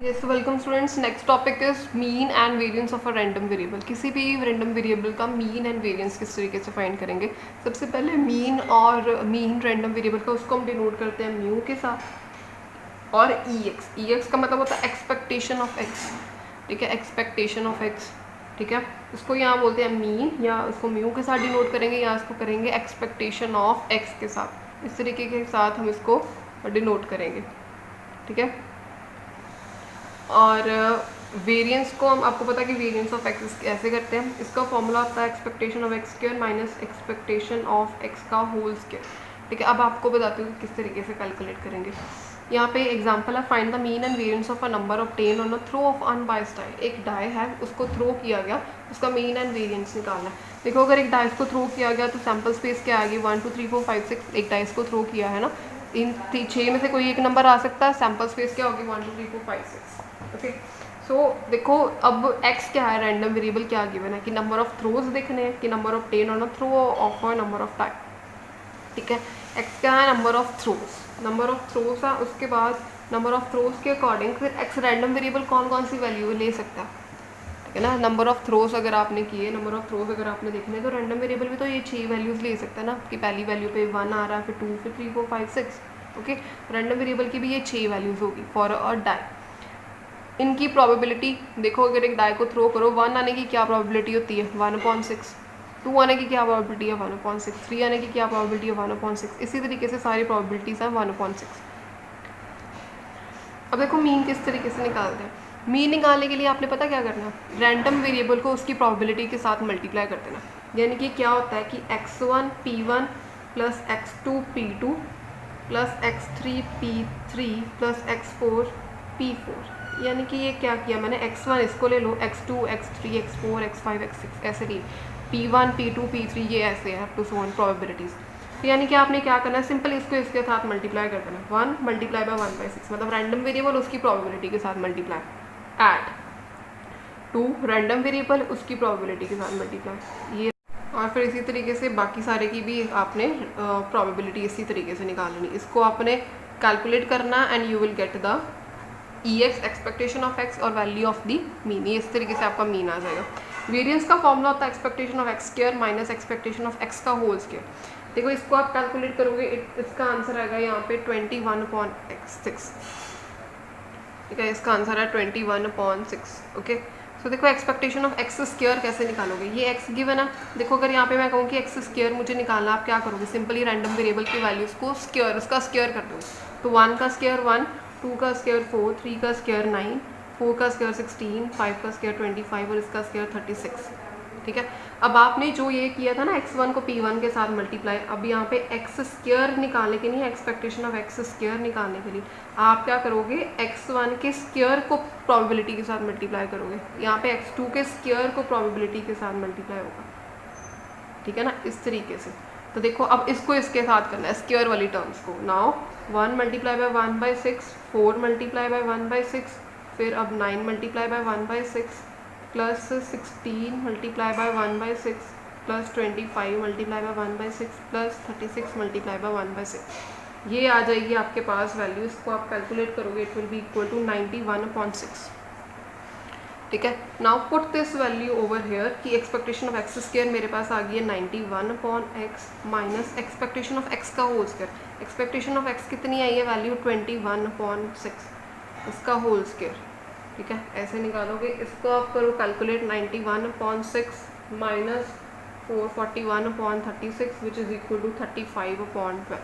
Yes welcome students. Next topic is mean and variance of a random variable. किसी भी random variable का mean and variance किस तरीके से फाइंड करेंगे। सबसे पहले मीन रैंडम वेरिएबल का उसको हम डिनोट करते हैं म्यू के साथ और एक्स का मतलब होता है एक्सपेक्टेशन ऑफ एक्स। ठीक है, एक्सपेक्टेशन ऑफ एक्स। ठीक है, इसको यहाँ बोलते हैं मीन, या उसको म्यू के साथ डिनोट करेंगे या इसको करेंगे एक्सपेक्टेशन ऑफ एक्स के साथ। इस तरीके के साथ हम इसको डिनोट करेंगे। ठीक है, और वेरिएंस को हम, आपको पता है कि वेरिएंस ऑफ एक्स कैसे करते हैं। इसका फॉर्मूला होता है expectation of x square minus expectation of x का होल स्क्वायर। ठीक है, अब आपको बताती हूँ किस तरीके से कैलकुलेट करेंगे। यहाँ पे एग्जांपल है, find the mean and variance of a number obtain on a throw of unbiased die. एक डाई है, उसको थ्रो किया गया, उसका मीन एंड वेरिएंस निकालना है। देखो, अगर एक डाइस को थ्रो किया गया तो सैम्पल स्पेस क्या आएगी, 1 2 3 4 5 6। एक डाइस को थ्रो किया है ना, इन 6 में से कोई एक नंबर आ सकता है। सैम्पल स्पेस क्या होगी, 1 2 3 4 5 6। ओके, सो देखो अब x क्या है, रैंडम वेरिएबल क्या गिवन है कि नंबर ऑफ थ्रोज देखने हैं कि number of ten on a throw of number of time. ठीक है, x क्या है, नंबर ऑफ थ्रोज है। उसके बाद नंबर ऑफ थ्रोज के अकॉर्डिंग फिर x रैंडम वेरिएबल कौन कौन सी वैल्यू ले सकता है। ठीक है ना, नंबर ऑफ थ्रोज अगर आपने किए, नंबर ऑफ थ्रोज अगर आपने देखने तो रैंडम वेरिएबल भी तो ये 6 वैल्यूज ले सकता है ना, कि पहली वैल्यू पे 1 आ रहा है, फिर 2, फिर 3 4 5 6। ओके, रैंडम वेरिएबल की भी ये 6 वैल्यूज होगी फॉर अ डाई। इनकी प्रोबेबिलिटी देखो, अगर एक डाई को थ्रो करो, 1 आने की क्या प्रोबेबिलिटी होती है, 1/6। 2 आने की क्या प्रोबेबिलिटी है, 1/6। 3 आने की क्या प्रोबेबिलिटी है, 1/6। इसी तरीके से सारी प्रोबेबिलिटीज़ हैं 1/6। अब देखो मीन किस तरीके से निकालते हैं। मीन निकालने के लिए आपने पता क्या करना है, रैंडम वेरिएबल को उसकी प्रोबेबिलिटी के साथ मल्टीप्लाई कर देना। यानी कि क्या होता है कि x1 p1 plus x2 p2 plus x3 p3 plus x4 p4। यानी कि ये क्या किया मैंने, x1 इसको ले लो, x2 x3 x4 x5 x6 ऐसे नहीं, p1 p2 p3 ये ऐसे है टू सो ऑन प्रोबेबिलिटीज़। तो यानी कि आपने क्या करना है, सिंपल इसको इसके साथ मल्टीप्लाई कर देना। 1 मल्टीप्लाई बाय 1/6 मतलब रैंडम वेरिएबल उसकी प्रोबेबिलिटी के साथ मल्टीप्लाई, ऐड 2 रैंडम वेरिएबल उसकी प्रोबेबिलिटी के साथ मल्टीप्लाई, ये। और फिर इसी तरीके से बाकी सारे की भी आपने प्रोबेबिलिटी इसी तरीके से निकालनी। इसको आपने कैलकुलेट करना and you will get the EX expectation of x और वैल्यू ऑफ दी मीन। ये इस तरीके से आपका मीन आ जाएगा। वेरिएंस का फॉर्मूला होता है expectation of x square minus expectation of x का होल स्क्वायर। देखो, इसको आप कैलकुलेट करोगे, इसका आंसर आएगा यहाँ पे 21/6। ठीक है, इसका आंसर है 21/6। ओके, सो देखो एक्सपेक्टेशन ऑफ एक्स स्क्वायर कैसे निकालोगे, ये एक्स गिवन है। देखो, अगर यहाँ पे मैं कहूँ कि एक्स स्क्वायर मुझे निकालना, आप क्या करोगे, सिंपली रैंडम वेरिएबल की वैल्यूज़ को स्क्वायर, उसका स्क्वायर कर दो। तो 1 का स्क्वायर 1, 2 का स्क्वायर 4, 3 का स्क्वायर 9, 4 का स्क्वायर 16, 5 का स्क्वायर 25 और इसका स्क्वायर 36। ठीक है, अब आपने जो ये किया था ना x1 को p1 के साथ मल्टीप्लाई, अब यहाँ पे एक्स स्क्वायर निकालने के लिए, एक्सपेक्टेशन ऑफ एक्स स्क्वायर निकालने के लिए आप क्या करोगे, x1 के स्क्वायर को प्रोबेबिलिटी के साथ मल्टीप्लाई करोगे। यहाँ पे x2 के स्क्वायर को प्रोबेबिलिटी के साथ मल्टीप्लाई होगा। ठीक है ना, इस तरीके से। तो देखो, अब इसको इसके साथ करना है, स्क्वायर वाली टर्म्स को। Now 1 multiply by 1/6, 4 multiply by 1/6, फिर अब 9 multiply by 1/6 plus 16 multiply by 1/6 plus 25 multiply by 1/6 plus 36 multiply by 1/6। ये आ जाएगी आपके पास वैल्यू। इसको आप कैलकुलेट करोगे, it will be equal to 91/6। ठीक है, now put this value over here कि एक्सपेक्टेशन ऑफ एक्स स्क्वायर मेरे पास आ गई है 91/x minus expectation of x का whole square. Expectation of x कितनी आई है वैल्यू, 21/6, इसका होल स्क्वायर। ठीक है, ऐसे निकालोगे। इसको आप करो calculate, 91/6 minus 441/36 which is equal to 35/12।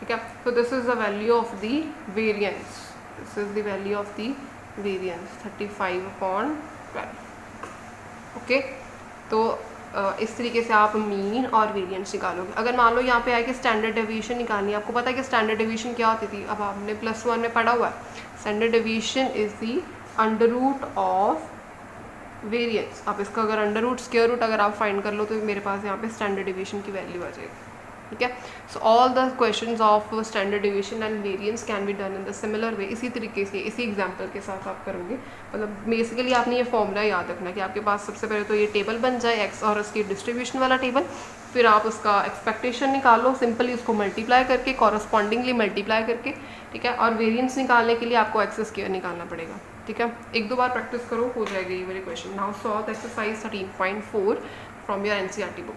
ठीक है, so this is the value of the variance, this is the value of the variance 35/12। Okay, तो इस तरीके से आप मीन और वेरिएंस निकालोगे। अगर मान लो यहाँ पे आए कि स्टैंडर्ड डेविएशन निकालनी है, आपको पता है कि स्टैंडर्ड डेविएशन क्या होती थी, अब आपने +1 में पढ़ा हुआ है। Standard deviation is the under root of variance. आप इसका अगर अंडर रूट स्क्वायर रूट अगर आप फाइंड कर लो तो मेरे पास यहाँ पे स्टैंडर्ड डेविएशन की वैल्यू आ जाएगी। ठीक है, so all the questions of standard deviation and variance can be done in the similar way. इसी तरीके से, इसी एग्जांपल के साथ आप करोगे। मतलब बेसिकली आपने ये फॉर्मूला याद रखना कि आपके पास सबसे पहले तो ये टेबल बन जाए, एक्स और उसकी डिस्ट्रीब्यूशन वाला टेबल, फिर आप उसका एक्सपेक्टेशन निकालो सिंपली उसको मल्टीप्लाई करके, कॉरस्पॉन्डिंगली मल्टीप्लाई करके। ठीक है, और वेरिएंस निकालने के लिए आपको एक्स स्क्वायर निकालना पड़ेगा। ठीक है, एक दो बार प्रैक्टिस करो, हो जाएगा ये वाले question. Now solve exercise 13.4 from your NCERT book.